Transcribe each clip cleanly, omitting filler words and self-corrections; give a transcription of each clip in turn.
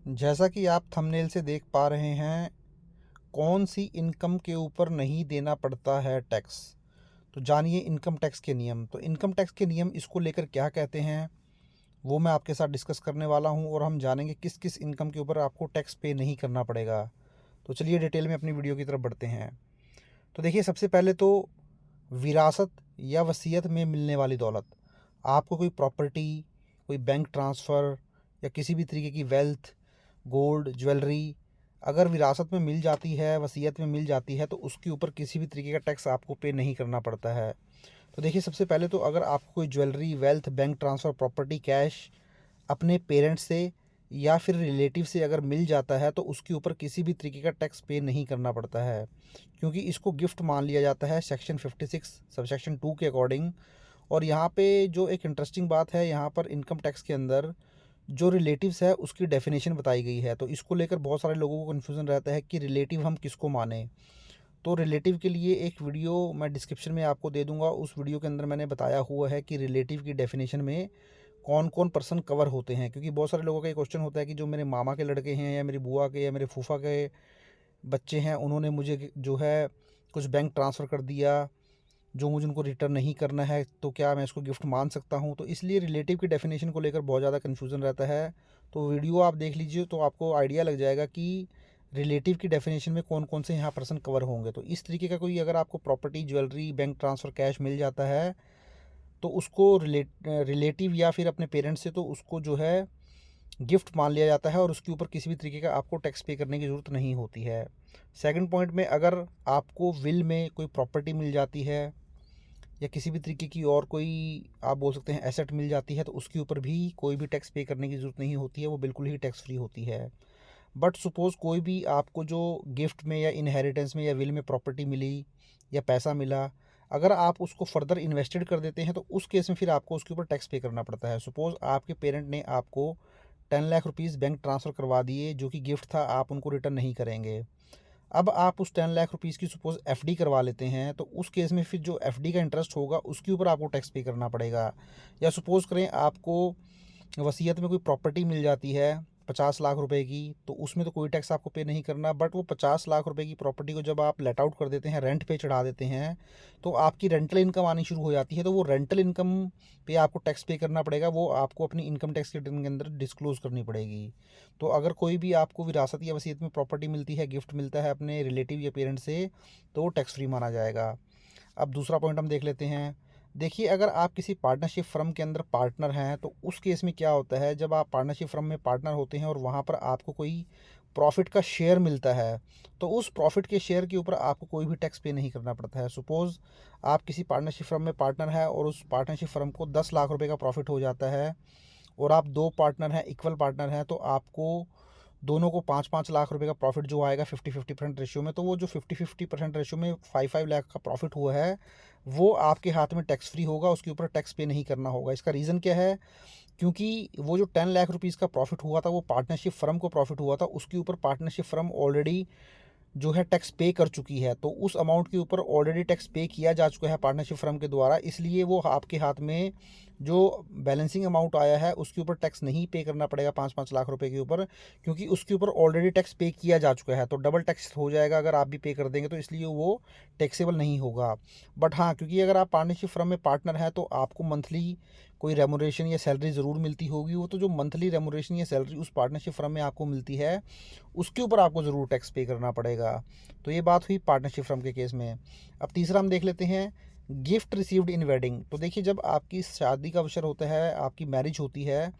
जैसा कि आप थंबनेल से देख पा रहे हैं, कौन सी इनकम के ऊपर नहीं देना पड़ता है टैक्स। तो जानिए इनकम टैक्स के नियम। तो इनकम टैक्स के नियम इसको लेकर क्या कहते हैं, वो मैं आपके साथ डिस्कस करने वाला हूं और हम जानेंगे किस किस इनकम के ऊपर आपको टैक्स पे नहीं करना पड़ेगा। तो चलिए डिटेल में अपनी वीडियो की तरफ बढ़ते हैं। तो देखिए, सबसे पहले तो विरासत या वसीयत में मिलने वाली दौलत। आपको कोई प्रॉपर्टी, कोई बैंक ट्रांसफ़र या किसी भी तरीके की वेल्थ, गोल्ड, ज्वेलरी अगर विरासत में मिल जाती है, वसीयत में मिल जाती है, तो उसके ऊपर किसी भी तरीके का टैक्स आपको पे नहीं करना पड़ता है। तो देखिए, सबसे पहले तो अगर आपको कोई jewellery, wealth, bank transfer, property, cash अपने पेरेंट्स से या फिर रिलेटिव से अगर मिल जाता है, तो उसके ऊपर किसी भी तरीके का टैक्स पे नहीं करना पड़ता है, क्योंकि इसको गिफ्ट मान लिया जाता है सेक्शन 56 सबसेक्शन 2 के अकॉर्डिंग। और यहाँ पे जो एक इंटरेस्टिंग बात है, यहाँ पर इनकम टैक्स के अंदर जो रिलेटिव्स है उसकी डेफिनेशन बताई गई है। तो इसको लेकर बहुत सारे लोगों को कन्फ्यूज़न रहता है कि रिलेटिव हम किसको माने। तो रिलेटिव के लिए एक वीडियो मैं डिस्क्रिप्शन में आपको दे दूंगा। उस वीडियो के अंदर मैंने बताया हुआ है कि रिलेटिव की डेफिनेशन में कौन कौन पर्सन कवर होते हैं, क्योंकि बहुत सारे लोगों का ये क्वेश्चन होता है कि जो मेरे मामा के लड़के हैं या मेरी बुआ के या मेरे फूफा के बच्चे हैं, उन्होंने मुझे जो है कुछ बैंक ट्रांसफ़र कर दिया जो मुझे उनको रिटर्न नहीं करना है, तो क्या मैं इसको गिफ्ट मान सकता हूँ। तो इसलिए रिलेटिव की डेफिनेशन को लेकर बहुत ज़्यादा कन्फ्यूज़न रहता है। तो वीडियो आप देख लीजिए तो आपको आइडिया लग जाएगा कि रिलेटिव की डेफिनेशन में कौन कौन से यहाँ पर्सन कवर होंगे। तो इस तरीके का कोई अगर आपको property, jewellery, bank transfer, cash मिल जाता है, तो उसको रिलेटिव या फिर अपने पेरेंट्स से तो उसको जो है गिफ्ट मान लिया जाता है और उसके ऊपर किसी भी तरीके का आपको टैक्स पे करने की ज़रूरत नहीं होती है। सेकंड पॉइंट में, अगर आपको विल में कोई प्रॉपर्टी मिल जाती है या किसी भी तरीके की और कोई आप बोल सकते हैं एसेट मिल जाती है, तो उसके ऊपर भी कोई भी टैक्स पे करने की ज़रूरत नहीं होती है, वो बिल्कुल ही टैक्स फ्री होती है। बट सपोज़ कोई भी आपको जो गिफ्ट में या इनहेरिटेंस में या विल में प्रॉपर्टी मिली या पैसा मिला, अगर आप उसको फर्दर इन्वेस्टेड कर देते हैं, तो उस केस में फिर आपको उसके ऊपर टैक्स पे करना पड़ता है। सपोज़ आपके पेरेंट ने आपको 10 लाख रुपीज़ बैंक ट्रांसफ़र करवा दिए, जो कि गिफ्ट था, आप उनको रिटर्न नहीं करेंगे। अब आप उस 10 लाख रुपीज़ की सपोज़ एफडी करवा लेते हैं, तो उस केस में फिर जो एफडी का इंटरेस्ट होगा उसके ऊपर आपको टैक्स पे करना पड़ेगा। या सपोज़ करें आपको वसीयत में कोई प्रॉपर्टी मिल जाती है 50 लाख रुपए की, तो उसमें तो कोई टैक्स आपको पे नहीं करना। बट वो 50 लाख रुपए की प्रॉपर्टी को जब आप लेट आउट कर देते हैं, रेंट पे चढ़ा देते हैं, तो आपकी रेंटल इनकम आनी शुरू हो जाती है। तो वो रेंटल इनकम पे आपको टैक्स पे करना पड़ेगा, वो आपको अपनी इनकम टैक्स के रिटर्न के अंदर डिस्क्लोज़ करनी पड़ेगी। तो अगर कोई भी आपको विरासत या वसीयत में प्रॉपर्टी मिलती है, गिफ्ट मिलता है अपने रिलेटिव या पेरेंट से, तो वो टैक्स फ्री माना जाएगा। अब दूसरा पॉइंट हम देख लेते हैं। देखिए, अगर आप किसी पार्टनरशिप फ़र्म के अंदर पार्टनर हैं, तो उस केस में क्या होता है, जब आप पार्टनरशिप फ़र्म में पार्टनर होते हैं और वहाँ पर आपको कोई प्रॉफ़िट का शेयर मिलता है, तो उस प्रॉफ़िट के शेयर के ऊपर आपको कोई भी टैक्स पे नहीं करना पड़ता है। सपोज़ आप किसी पार्टनरशिप फ़र्म में पार्टनर है और उस पार्टनरशिप फ़र्म को 10 लाख रुपए का प्रॉफ़िट हो जाता है और आप 2 पार्टनर हैं, इक्वल पार्टनर हैं, तो आपको दोनों को 5-5 लाख रुपए का प्रॉफिट जो आएगा 50-50% रेशियो में, तो वो जो 50-50% रेशियो में 5-5 लाख का प्रॉफिट हुआ है, वो आपके हाथ में टैक्स फ्री होगा, उसके ऊपर टैक्स पे नहीं करना होगा। इसका रीज़न क्या है? क्योंकि वो जो 10 लाख रुपीज़ का प्रॉफिट हुआ था, वो पार्टनरशिप फ़र्म को प्रॉफिट हुआ था, उसके ऊपर पार्टनरशिप फ़र्म ऑलरेडी जो है टैक्स पे कर चुकी है। तो उस अमाउंट के ऊपर ऑलरेडी टैक्स पे किया जा चुका है पार्टनरशिप फ़र्म के द्वारा, इसलिए वो आपके हाथ में जो बैलेंसिंग अमाउंट आया है उसके ऊपर टैक्स नहीं पे करना पड़ेगा 5-5 लाख रुपए के ऊपर, क्योंकि उसके ऊपर ऑलरेडी टैक्स पे किया जा चुका है। तो डबल टैक्स हो जाएगा अगर आप भी पे कर देंगे, तो इसलिए वो टैक्सेबल नहीं होगा। बट हाँ, क्योंकि अगर आप पार्टनरशिप फ़र्म में पार्टनर हैं, तो आपको मंथली कोई रेमुनरेशन या सैलरी ज़रूर मिलती होगी। वो तो जो मंथली रेमुनरेशन या सैलरी उस पार्टनरशिप फ़र्म में आपको मिलती है, उसके ऊपर आपको ज़रूर टैक्स पे करना पड़ेगा। तो ये बात हुई पार्टनरशिप फ़र्म के केस में। अब तीसरा हम देख लेते हैं, गिफ्ट रिसीव्ड इन वेडिंग। तो देखिए, जब आपकी शादी का अवसर होता है, आपकी मैरिज होती है,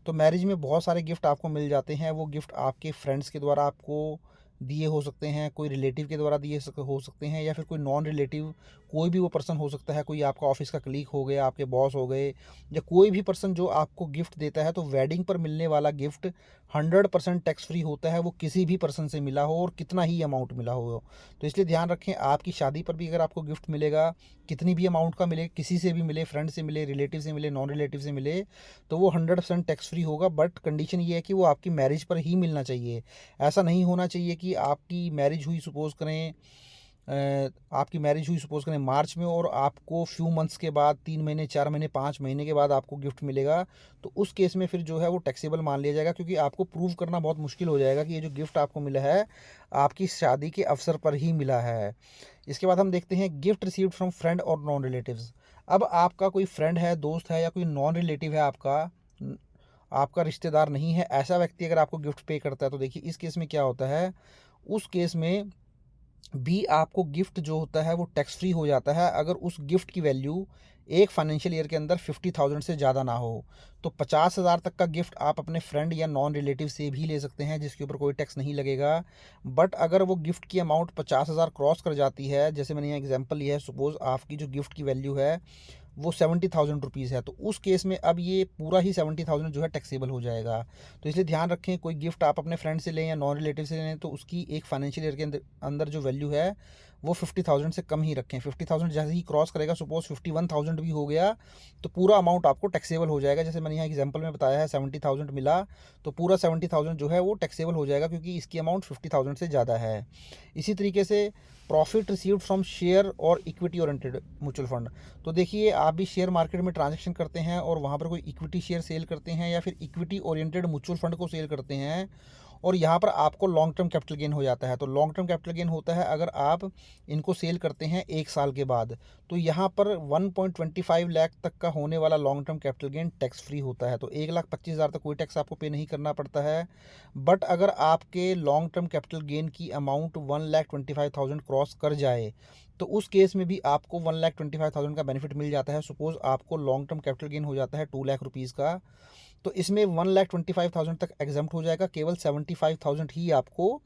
तो मैरिज में बहुत सारे गिफ्ट आपको मिल जाते हैं। वो गिफ्ट आपके फ्रेंड्स के द्वारा आपको दिए हो सकते हैं, कोई रिलेटिव के द्वारा दिए हो सकते हैं, या फिर कोई नॉन रिलेटिव कोई भी वो पर्सन हो सकता है। कोई आपका ऑफिस का कलीग हो गए, आपके बॉस हो गए, या कोई भी पर्सन जो आपको गिफ्ट देता है। तो वेडिंग पर मिलने वाला गिफ्ट 100% टैक्स फ्री होता है, वो किसी भी पर्सन से मिला हो और कितना ही अमाउंट मिला हो। तो इसलिए ध्यान रखें, आपकी शादी पर भी अगर आपको गिफ्ट मिलेगा, कितनी भी अमाउंट का मिले, किसी से भी मिले, फ्रेंड से मिले, रिलेटिव से मिले, नॉन रिलेटिव से मिले, तो वो 100% टैक्स फ्री होगा। बट कंडीशन ये है कि वो आपकी मैरिज पर ही मिलना चाहिए। ऐसा नहीं होना चाहिए कि आपकी मैरिज हुई, सपोज़ करें आपकी मैरिज हुई सपोज़ करें मार्च में और आपको फ्यू मंथ्स के बाद 3 महीने, 4 महीने, 5 महीने के बाद आपको गिफ्ट मिलेगा, तो उस केस में फिर जो है वो टैक्सेबल मान लिया जाएगा, क्योंकि आपको प्रूव करना बहुत मुश्किल हो जाएगा कि ये जो गिफ्ट आपको मिला है, आपकी शादी के अवसर पर ही मिला है। इसके बाद हम देखते हैं गिफ्ट रिसीव्ड फ्रॉम फ्रेंड और नॉन रिलेटिव्स। अब आपका कोई फ्रेंड है, दोस्त है या कोई नॉन रिलेटिव है आपका रिश्तेदार नहीं है, ऐसा व्यक्ति अगर आपको गिफ्ट पे करता है, तो देखिए इस केस में क्या होता है, उस केस में भी आपको गिफ्ट जो होता है वो टैक्स फ्री हो जाता है, अगर उस गिफ्ट की वैल्यू एक फाइनेंशियल ईयर के अंदर 50,000 से ज़्यादा ना हो। तो 50,000 तक का गिफ्ट आप अपने फ्रेंड या नॉन रिलेटिव से भी ले सकते हैं, जिसके ऊपर कोई टैक्स नहीं लगेगा। बट अगर वो गिफ्ट की अमाउंट 50,000 क्रॉस कर जाती है, जैसे मैंने यहाँ एग्जांपल लिया है, सपोज़ आपकी जो गिफ्ट की वैल्यू है वो 70,000 रुपीज़ है, तो उस केस में अब ये पूरा ही 70,000 जो है टैक्सेबल हो जाएगा। तो इसलिए ध्यान रखें, कोई गिफ्ट आप अपने फ्रेंड से लें या नॉन रिलेटिव से लें, तो उसकी एक फाइनेंशियल ईयर के अंदर अंदर जो वैल्यू है वो 50,000 से कम ही रखें। 50,000 जैसे ही क्रॉस करेगा, सपोज 51,000 भी हो गया, तो पूरा अमाउंट आपको टैक्सेबल हो जाएगा। जैसे मैंने यहाँ एग्जांपल में बताया है 70,000 मिला, तो पूरा 70,000 जो है वो टैक्सेबल हो जाएगा, क्योंकि इसकी अमाउंट 50,000 से ज़्यादा है। इसी तरीके से प्रॉफिट रिसीव्ड फ्रॉम शेयर और इक्विटी ओरिएंटेड म्यूचुअल फंड। तो देखिए, आप भी शेयर मार्केट में ट्रांजैक्शन करते हैं और वहाँ पर कोई इक्विटी शेयर सेल करते हैं या फिर इक्विटी ओरिएंटेड म्यूचुअल फंड को सेल करते हैं, और यहाँ पर आपको लॉन्ग टर्म कैपिटल गेन हो जाता है। तो लॉन्ग टर्म कैपिटल गेन होता है अगर आप इनको सेल करते हैं 1 साल के बाद, तो यहाँ पर 1.25 लाख तक का होने वाला long term capital gain tax free होता है। तो 1,25,000 तक कोई टैक्स आपको पे नहीं करना पड़ता है। बट अगर आपके लॉन्ग टर्म कैपिटल गेन की अमाउंट 1,25,000 क्रॉस कर जाए, तो उस केस में भी आपको 1,25,000 का बेनिफिट मिल जाता है। सपोज़ आपको लॉन्ग टर्म कैपिटल गेन हो जाता है 2 लाख रुपीज़ का, तो इसमें 1,25,000 तक एग्जम्प्ट हो जाएगा, केवल 75,000 ही आपको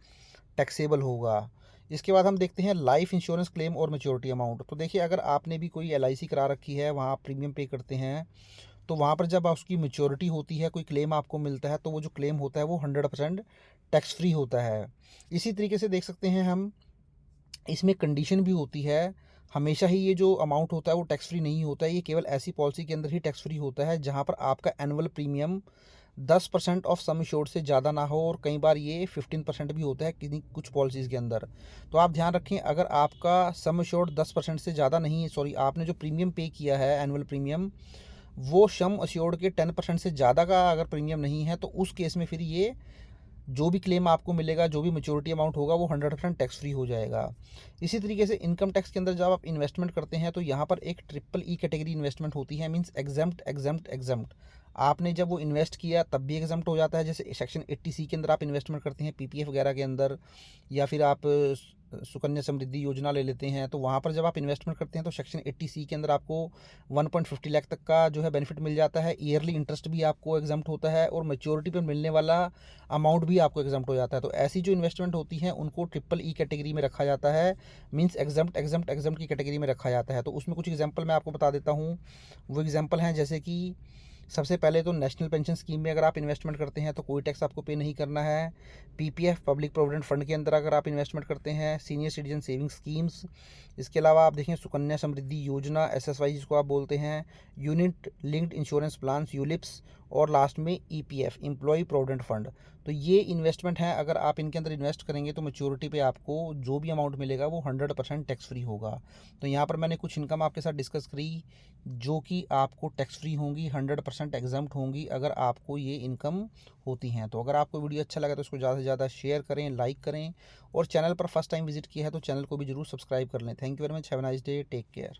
टैक्सेबल होगा। इसके बाद हम देखते हैं लाइफ इंश्योरेंस क्लेम और मैच्योरिटी अमाउंट। तो देखिए, अगर आपने भी कोई LIC करा रखी है, वहाँ आप प्रीमियम पे करते हैं, तो वहाँ पर जब उसकी मैच्योरिटी होती है, कोई क्लेम आपको मिलता है, तो वो जो क्लेम होता है वो 100% टैक्स फ्री होता है। इसी तरीके से देख सकते हैं हम, इसमें कंडीशन भी होती है। हमेशा ही ये जो अमाउंट होता है वो टैक्स फ्री नहीं होता है, ये केवल ऐसी पॉलिसी के अंदर ही टैक्स फ्री होता है जहाँ पर आपका annual premium 10% of sum assured से ज़्यादा ना हो, और कई बार ये 15% भी होता है किसी कुछ पॉलिसीज़ के अंदर। तो आप ध्यान रखें, अगर आपका सम एश्योर्ड 10% से ज़्यादा नहीं है, सॉरी, आपने जो प्रीमियम पे किया है एनुअल प्रीमियम, वो सम एश्योर्ड के 10% से ज़्यादा का अगर प्रीमियम नहीं है, तो उस केस में फिर ये जो भी क्लेम आपको मिलेगा, जो भी मैच्योरिटी अमाउंट होगा, वो 100% टैक्स फ्री हो जाएगा। इसी तरीके से इनकम टैक्स के अंदर जब आप इन्वेस्टमेंट करते हैं, तो यहाँ पर एक ट्रिपल कैटेगरी इन्वेस्टमेंट होती है, मींस एग्जम्प्ट एग्जम्प्ट एग्जम्प्ट। आपने जब वो इन्वेस्ट किया तब भी एग्जम्प्ट हो जाता है। जैसे सेक्शन 80C के अंदर आप इन्वेस्टमेंट करते हैं, PPF वगैरह के अंदर, या फिर आप सुकन्या समृद्धि योजना ले लेते हैं, तो वहाँ पर जब आप इन्वेस्टमेंट करते हैं तो सेक्शन 80C के अंदर आपको 1.50 लाख तक का जो है बेनिफिट मिल जाता है। ईयरली इंटरेस्ट भी आपको एग्जम्प्ट होता है, और मैच्योरिटी पर मिलने वाला अमाउंट भी आपको एग्जम्प्ट हो जाता है। तो ऐसी जो इन्वेस्टमेंट होती हैं उनको ट्रिपल कैटेगरी में रखा जाता है, मीन्स एग्जम्प्ट एग्जम्प्ट एग्जम्प्ट की कैटेगरी में रखा जाता है। तो उसमें कुछ एग्जाम्पल मैं आपको बता देता हूँ। वो एग्जाम्पल हैं, जैसे कि सबसे पहले तो नेशनल पेंशन स्कीम में अगर आप इन्वेस्टमेंट करते हैं तो कोई टैक्स आपको पे नहीं करना है। PPF पब्लिक प्रोविडेंट फंड के अंदर अगर आप इन्वेस्टमेंट करते हैं, सीनियर सिटीजन सेविंग स्कीम्स, इसके अलावा आप देखें सुकन्या समृद्धि योजना SSY जिसको आप बोलते हैं, unit linked insurance plans ULIPs, और लास्ट में EPF एम्प्लॉय प्रोविडेंट फंड। तो ये इन्वेस्टमेंट है, अगर आप इनके अंदर इन्वेस्ट करेंगे तो मैच्योरिटी पे आपको जो भी अमाउंट मिलेगा वो 100% टैक्स फ्री होगा। तो यहाँ पर मैंने कुछ इनकम आपके साथ डिस्कस करी जो कि आपको टैक्स फ्री होंगी, 100% एग्जम्प्ट होंगी अगर आपको ये इनकम होती हैं। तो अगर आपको वीडियो अच्छा लगा तो इसको ज़्यादा से ज़्यादा शेयर करें, लाइक करें, और चैनल पर फर्स्ट टाइम विजिट किया है तो चैनल को भी जरूर सब्सक्राइब कर लें। Thank you very much, have a nice day, take care.